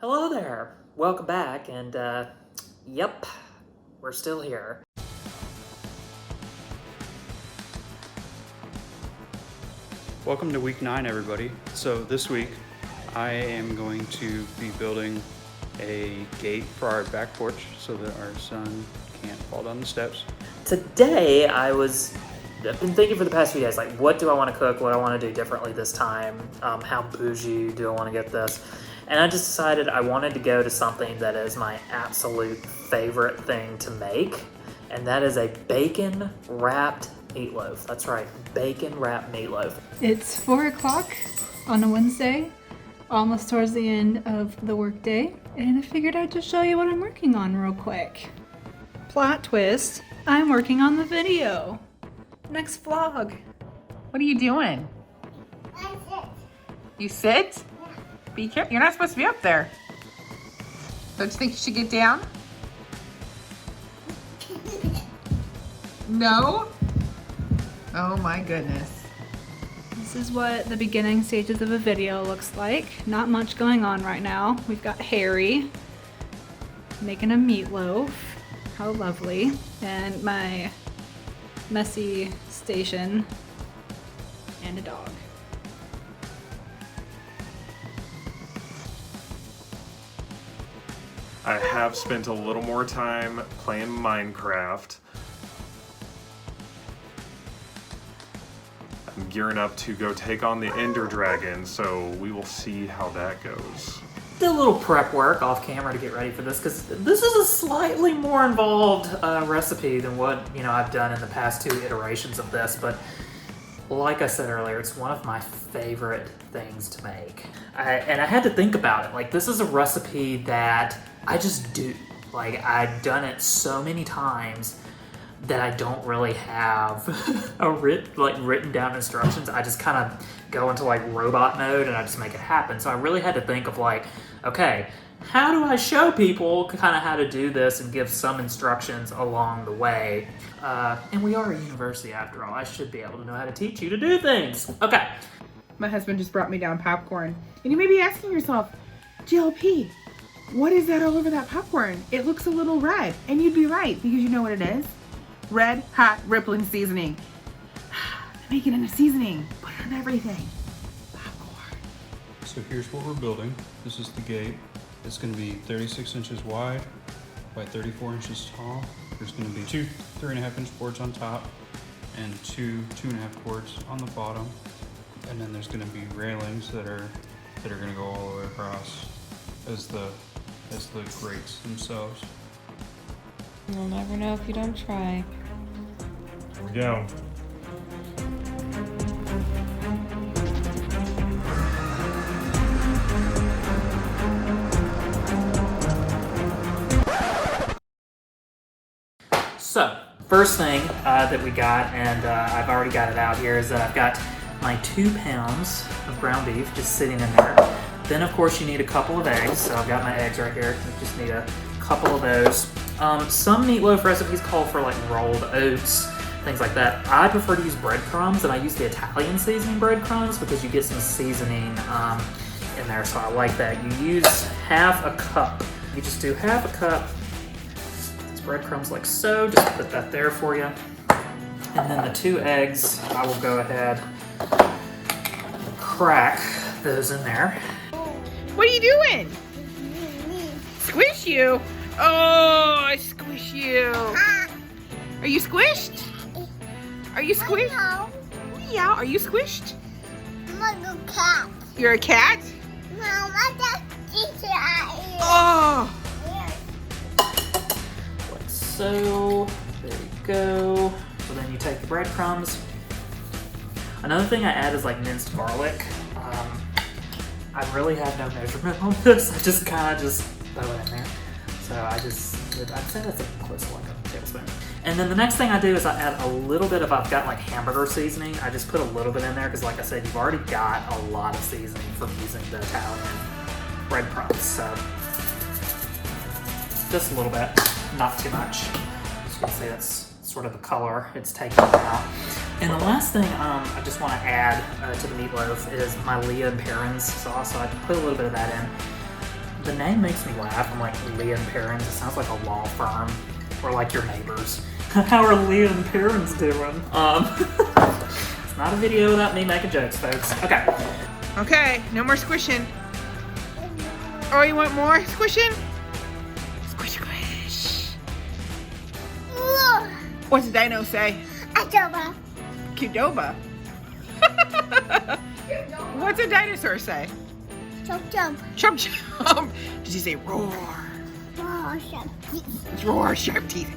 Hello there, welcome back, and yep, we're still here. Welcome to week 9, everybody. So this week, I am going to be building a gate for our back porch so that our son can't fall down the steps. Today, I've been thinking for the past few days, like, what do I want to cook? What do I want to do differently this time? How bougie do I want to get this? And I just decided I wanted to go to something that is my absolute favorite thing to make, and that is a bacon-wrapped meatloaf. That's right, bacon-wrapped meatloaf. It's 4 o'clock on a Wednesday, almost towards the end of the workday, and I figured I'd just show you what I'm working on real quick. Plot twist, I'm working on the video. Next vlog. What are you doing? I sit. You sit? Yeah. Be careful. You're not supposed to be up there. Don't you think you should get down? No? Oh my goodness. This is what the beginning stages of a video looks like. Not much going on right now. We've got Harry making a meatloaf. How lovely. And my messy station and a dog. I have spent a little more time playing Minecraft. I'm gearing up to go take on the Ender Dragon, so we will see how that goes. Did a little prep work off camera to get ready for this, because this is a slightly more involved recipe than what I've done in the past 2 iterations of this, but like I said earlier, it's one of my favorite things to make. And I had to think about it. Like, this is a recipe that I just do. Like, I've done it so many times that I don't really have written down instructions. I just kind of go into like robot mode and I just make it happen. So I really had to think of like, okay, how do I show people kind of how to do this and give some instructions along the way? And we are a university after all. I should be able to know how to teach you to do things. Okay. My husband just brought me down popcorn. And you may be asking yourself, GLP, what is that all over that popcorn? It looks a little red. And you'd be right, because you know what it is? Red hot rippling seasoning. Make it into seasoning. Put it on everything. Popcorn. So here's what we're building. This is the gate. It's going to be 36 inches wide by 34 inches tall. There's going to be 2 3.5-inch boards on top and 2 2.5 boards on the bottom. And then there's going to be railings that are going to go all the way across as the grates themselves. You'll never know if you don't try. Here we go. So, first thing that we got, and I've already got it out here, is that I've got my 2 pounds of ground beef just sitting in there. Then, of course, you need a couple of eggs. So I've got my eggs right here. You just need a couple of those. Some meatloaf recipes call for like rolled oats, things like that. I prefer to use breadcrumbs, and I use the Italian seasoning breadcrumbs because you get some seasoning in there, so I like that. You use half a cup. You just do half a cup. It's breadcrumbs like so. Just put that there for you. And then the 2 eggs, I will go ahead and crack those in there. What are you doing? Squish you? Oh, I squish you. Are you squished? Are you squished? No, Yeah, are you squished? I'm a cat. You're a cat? No, my dad's teacher. Oh! Like so. There you go. So then you take the breadcrumbs. Another thing I add is like minced garlic. I really have no measurement on this. I just kind of just throw it in there. So I'd say that's close to like a tablespoon. And then the next thing I do is I add a little bit of, I've got like hamburger seasoning. I just put a little bit in there because like I said, you've already got a lot of seasoning from using the Italian breadcrumbs. So just a little bit, not too much. As you can see, that's sort of the color it's taking out. And the last thing I just want to add to the meatloaf is my Leah and Perrins sauce. So I can put a little bit of that in. The name makes me laugh. I'm like, Leah and Perrins. It sounds like a law firm or like your neighbors. How are Leah and Perrins doing? It's not a video without me making jokes, folks. Okay. Okay, no more squishing. Oh, you want more squishing? Squish, squish. Look. What's the dino say? Adoba. Qdoba. What's a dinosaur say? Jump, jump. Chomp chomp. Does he say roar? Oh, shit. Roar, sharp teeth.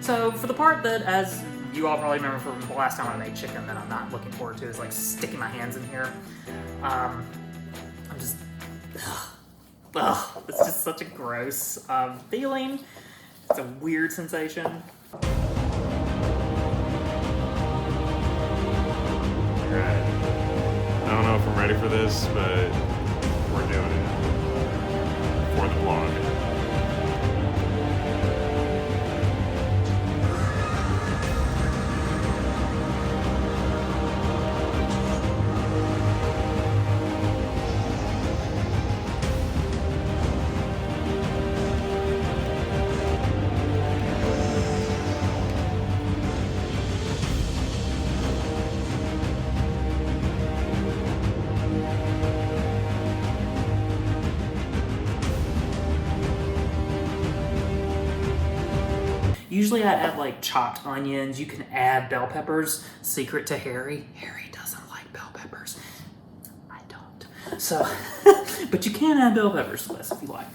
So for the part that, as you all probably remember from the last time I made chicken, that I'm not looking forward to is like sticking my hands in here. I'm just, ugh, it's just such a gross feeling. It's a weird sensation. Alright. I don't know if I'm ready for this, but we're doing it for the vlog. Usually I add like chopped onions. You can add bell peppers. Secret to Harry. Harry doesn't like bell peppers. I don't. So, but you can add bell peppers to this if you like.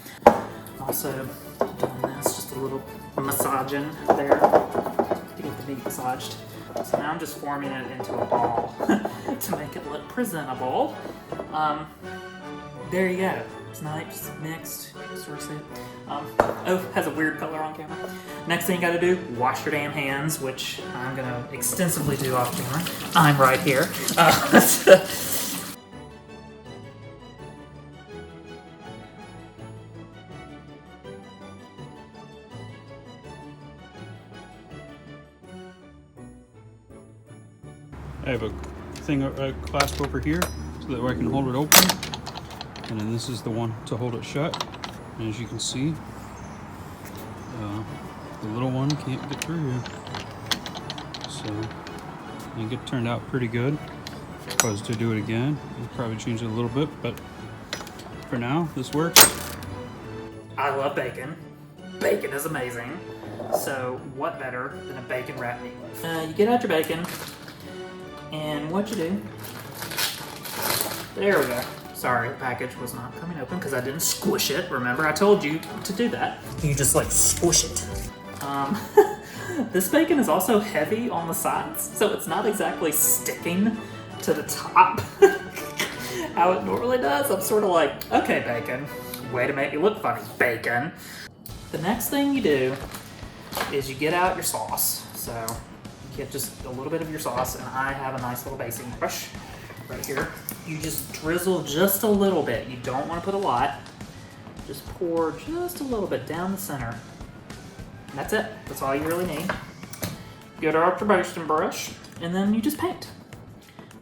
Also, doing this, just a little massaging there to get the meat massaged. So now I'm just forming it into a ball to make it look presentable. There you go. It's nice, mixed, sort of see it. Oh, has a weird color on camera. Next thing you gotta do, wash your damn hands, which I'm gonna extensively do off camera. I'm right here. I have a thing, a clasp over here, so that way I can hold it open. And then this is the one to hold it shut. And as you can see, the little one can't get through here. So I think it turned out pretty good. If I was to do it again, I'd probably change it a little bit, but for now, this works. I love bacon. Bacon is amazing. So what better than a bacon wrapped meatloaf? You get out your bacon, and what you do, there we go. Sorry, the package was not coming open because I didn't squish it. Remember, I told you to do that. You just like squish it. This bacon is also heavy on the sides, so it's not exactly sticking to the top how it normally does. I'm sort of like, okay, bacon, way to make me look funny, bacon. The next thing you do is you get out your sauce. So you get just a little bit of your sauce, and I have a nice little basting brush right here. You just drizzle just a little bit. You don't want to put a lot. Just pour just a little bit down the center. And that's it. That's all you really need. Get out your basting brush, and then you just paint.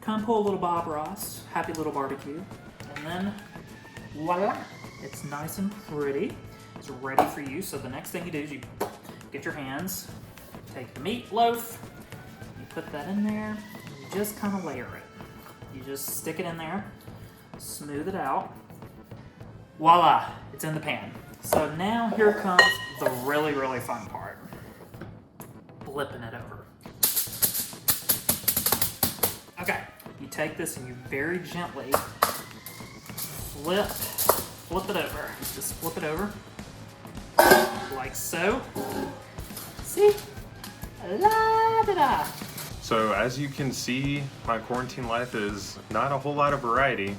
Kind of pull a little Bob Ross, happy little barbecue, and then voila, it's nice and pretty. It's ready for you. So the next thing you do is you get your hands, take the meatloaf, you put that in there, and you just kind of layer it. You just stick it in there, smooth it out. Voila, it's in the pan. So now here comes the really, really fun part. Flipping it over. Okay, you take this and you very gently flip it over. Just flip it over, like so. See? La-da-da. So as you can see, my quarantine life is not a whole lot of variety.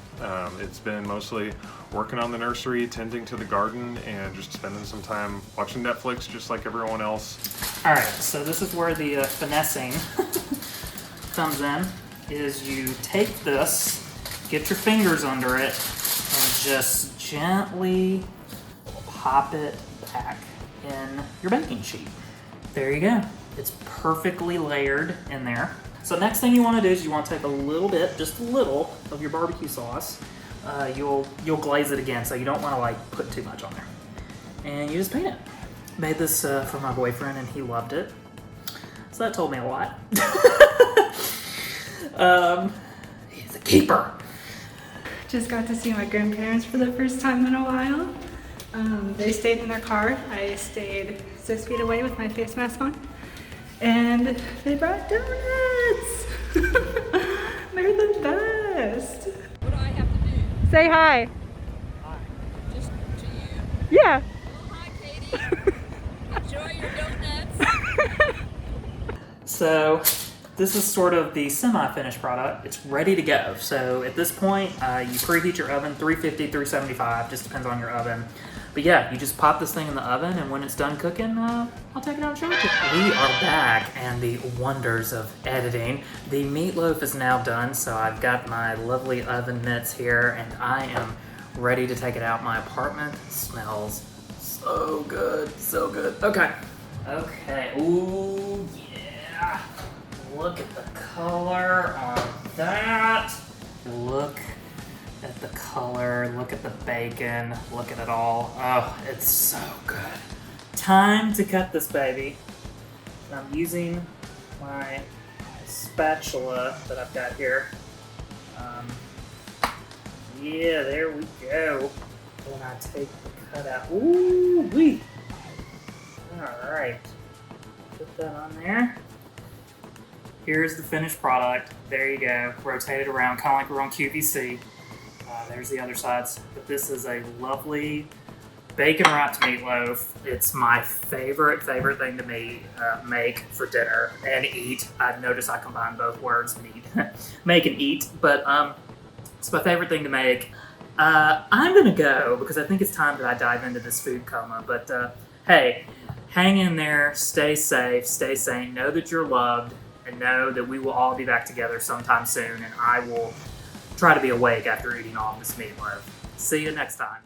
It's been mostly working on the nursery, tending to the garden, and just spending some time watching Netflix just like everyone else. All right, so this is where the finessing comes in, is you take this, get your fingers under it, and just gently pop it back in your baking sheet. There you go. It's perfectly layered in there. So next thing you want to do is you want to take a little bit, just a little, of your barbecue sauce, you'll glaze it again, so you don't want to like put too much on there. And you just paint it. Made this for my boyfriend, and he loved it. So that told me a lot. He's a keeper. Just got to see my grandparents for the first time in a while. They stayed in their car. I stayed 6 feet away with my face mask on. And they brought donuts. They're the best. What do I have to do? Say hi. Just to you? Yeah. Oh, hi, Katie. Enjoy your donuts. So this is sort of the semi-finished product. It's ready to go. So at this point, you preheat your oven, 350, 375, just depends on your oven. But yeah, you just pop this thing in the oven, and when it's done cooking, I'll take it out and show it to you. We are back, and the wonders of editing. The meatloaf is now done, so I've got my lovely oven mitts here, and I am ready to take it out. My apartment smells so good, so good. Okay. Ooh, yeah. Look at the color on that. Look at the color, look at the bacon, look at it all. Oh, it's so good. Time to cut this baby. And I'm using my spatula that I've got here. Yeah, there we go. And I take the cutout. Ooh wee. Alright. Put that on there. Here's the finished product. There you go. Rotate it around, kind of like we're on QVC. There's the other sides. But this is a lovely bacon wrapped meatloaf. It's my favorite thing to make for dinner and eat. I've noticed I combine both words, make and eat. But it's my favorite thing to make. I'm gonna go because I think it's time that I dive into this food coma. But hey, hang in there, stay safe, stay sane, know that you're loved, and know that we will all be back together sometime soon, and I will try to be awake after eating all of this meatloaf. See you next time.